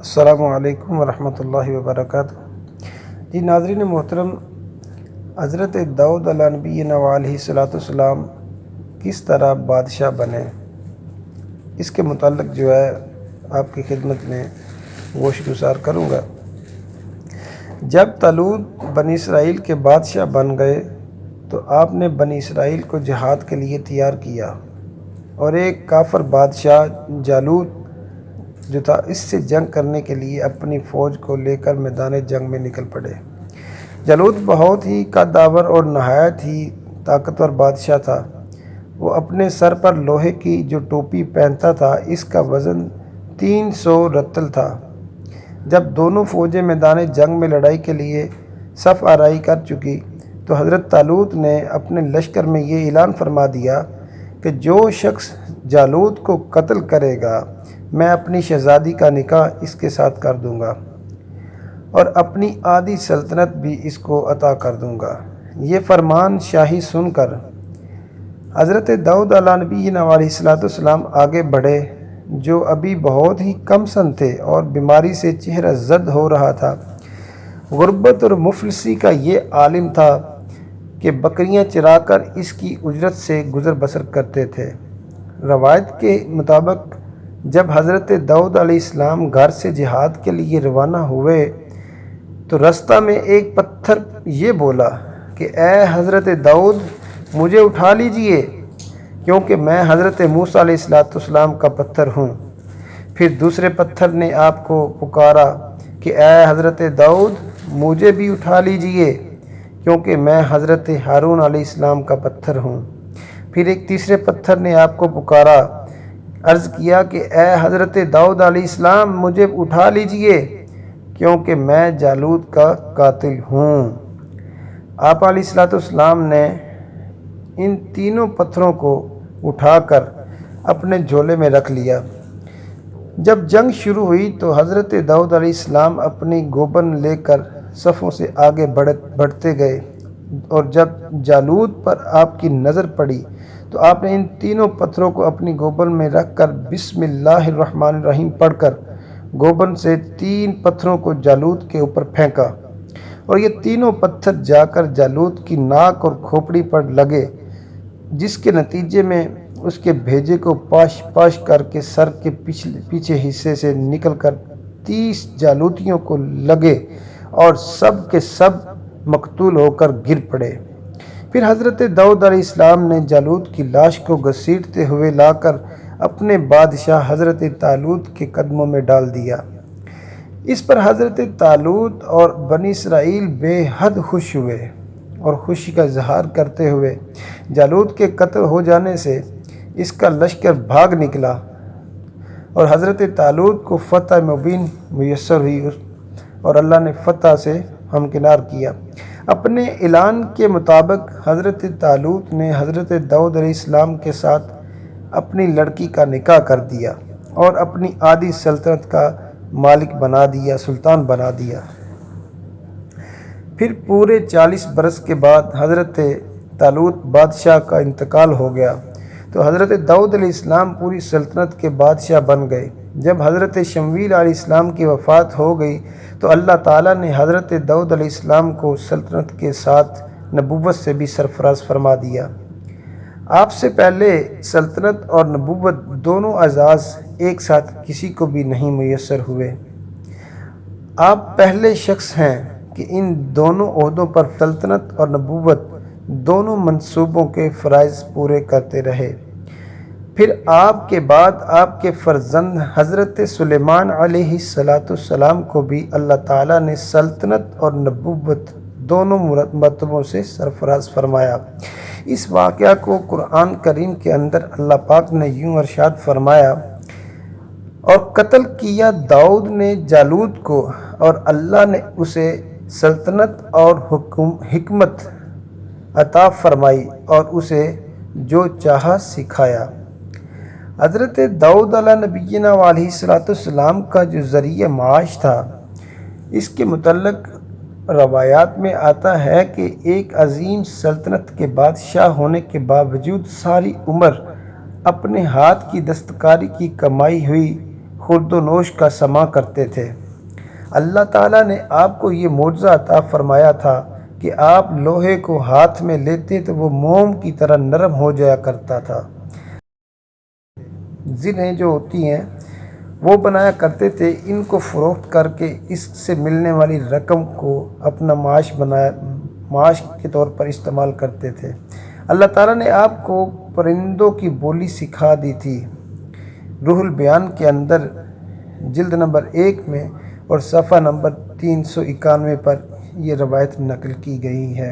السلام علیکم ورحمۃ اللہ وبرکاتہ۔ جی ناظرین محترم، حضرت داؤد علیہ نبینا علیہ السلام کس طرح بادشاہ بنے، اس کے متعلق جو ہے آپ کی خدمت میں گوش گزار کروں گا۔ جب طالوت بنی اسرائیل کے بادشاہ بن گئے تو آپ نے بنی اسرائیل کو جہاد کے لیے تیار کیا، اور ایک کافر بادشاہ جالوت جو تھا اس سے جنگ کرنے کے لیے اپنی فوج کو لے کر میدان جنگ میں نکل پڑے۔ جالوت بہت ہی قدآور اور نہایت ہی طاقتور بادشاہ تھا۔ وہ اپنے سر پر لوہے کی جو ٹوپی پہنتا تھا، اس کا وزن 300 رطل تھا۔ جب دونوں فوجیں میدان جنگ میں لڑائی کے لیے صف آرائی کر چکی تو حضرت طالوت نے اپنے لشکر میں یہ اعلان فرما دیا کہ جو شخص جالوت کو قتل کرے گا، میں اپنی شہزادی کا نکاح اس کے ساتھ کر دوں گا اور اپنی آدھی سلطنت بھی اس کو عطا کر دوں گا۔ یہ فرمان شاہی سن کر حضرت داؤد علیہ نبینا علیہ السلام آگے بڑھے، جو ابھی بہت ہی کم سن تھے اور بیماری سے چہرہ زرد ہو رہا تھا۔ غربت اور مفلسی کا یہ عالم تھا کہ بکریاں چرا کر اس کی اجرت سے گزر بسر کرتے تھے۔ روایت کے مطابق جب حضرت داؤد علیہ السلام گھر سے جہاد کے لیے روانہ ہوئے تو رستہ میں ایک پتھر یہ بولا کہ اے حضرت داؤد، مجھے اٹھا لیجئے، کیونکہ میں حضرت موسیٰ علیہ السلام کا پتھر ہوں۔ پھر دوسرے پتھر نے آپ کو پکارا کہ اے حضرت داؤد، مجھے بھی اٹھا لیجئے، کیونکہ میں حضرت ہارون علیہ السلام کا پتھر ہوں۔ پھر ایک تیسرے پتھر نے آپ کو پکارا، عرض کیا کہ اے حضرت داؤد علیہ السلام، مجھے اٹھا لیجئے، کیونکہ میں جالوت کا قاتل ہوں۔ آپ علیہ السلام نے ان تینوں پتھروں کو اٹھا کر اپنے جھولے میں رکھ لیا۔ جب جنگ شروع ہوئی تو حضرت داؤد علیہ السلام اپنی گوبن لے کر صفوں سے آگے بڑھتے گئے، اور جب جالوت پر آپ کی نظر پڑی تو آپ نے ان تینوں پتھروں کو اپنی گوبن میں رکھ کر بسم اللہ الرحمن الرحیم پڑھ کر گوبن سے 3 پتھروں کو جالوت کے اوپر پھینکا، اور یہ تینوں پتھر جا کر جالوت کی ناک اور کھوپڑی پر لگے، جس کے نتیجے میں اس کے بھیجے کو پاش پاش کر کے سر کے پیچھے حصے سے نکل کر 30 جالوتیوں کو لگے، اور سب کے سب مقتول ہو کر گر پڑے۔ پھر حضرت داؤد علیہ السلام نے جالوت کی لاش کو گھسیٹتے ہوئے لا کر اپنے بادشاہ حضرت طالوت کے قدموں میں ڈال دیا۔ اس پر حضرت طالوت اور بنی اسرائیل بے حد خوش ہوئے، اور خوشی کا اظہار کرتے ہوئے جالوت کے قتل ہو جانے سے اس کا لشکر بھاگ نکلا، اور حضرت طالوت کو فتح مبین میسر ہوئی، اور اللہ نے فتح سے ہمکنار کیا۔ اپنے اعلان کے مطابق حضرت طالوت نے حضرت داؤد علیہ السلام کے ساتھ اپنی لڑکی کا نکاح کر دیا اور اپنی آدھی سلطنت کا مالک بنا دیا، سلطان بنا دیا۔ پھر پورے 40 برس کے بعد حضرت طالوت بادشاہ کا انتقال ہو گیا تو حضرت داؤد علیہ السلام پوری سلطنت کے بادشاہ بن گئے۔ جب حضرت شمویل علیہ السلام کی وفات ہو گئی تو اللہ تعالیٰ نے حضرت داؤد علیہ السلام کو سلطنت کے ساتھ نبوت سے بھی سرفراز فرما دیا۔ آپ سے پہلے سلطنت اور نبوت دونوں اعزاز ایک ساتھ کسی کو بھی نہیں میسر ہوئے۔ آپ پہلے شخص ہیں کہ ان دونوں عہدوں پر سلطنت اور نبوت دونوں منصوبوں کے فرائض پورے کرتے رہے۔ پھر آپ کے بعد آپ کے فرزند حضرت سلیمان علیہ السلام کو بھی اللہ تعالیٰ نے سلطنت اور نبوت دونوں مرتبوں سے سرفراز فرمایا۔ اس واقعہ کو قرآن کریم کے اندر اللہ پاک نے یوں ارشاد فرمایا، اور قتل کیا داؤد نے جالوت کو، اور اللہ نے اسے سلطنت اور حکمت عطا فرمائی اور اسے جو چاہا سکھایا۔ حضرت داؤد علیہ نبینا علیہ السلام کا جو ذریعہ معاش تھا، اس کے متعلق روایات میں آتا ہے کہ ایک عظیم سلطنت کے بادشاہ ہونے کے باوجود ساری عمر اپنے ہاتھ کی دستکاری کی کمائی ہوئی خورد و نوش کا سما کرتے تھے۔ اللہ تعالیٰ نے آپ کو یہ معجزہ عطا فرمایا تھا کہ آپ لوہے کو ہاتھ میں لیتے تو وہ موم کی طرح نرم ہو جایا کرتا تھا۔ زنیں جو ہوتی ہیں وہ بنایا کرتے تھے، ان کو فروخت کر کے اس سے ملنے والی رقم کو اپنا معاش کے طور پر استعمال کرتے تھے۔ اللہ تعالیٰ نے آپ کو پرندوں کی بولی سکھا دی تھی۔ روح البیان کے اندر جلد نمبر 1 میں اور صفحہ نمبر 391 پر یہ روایت نقل کی گئی ہے۔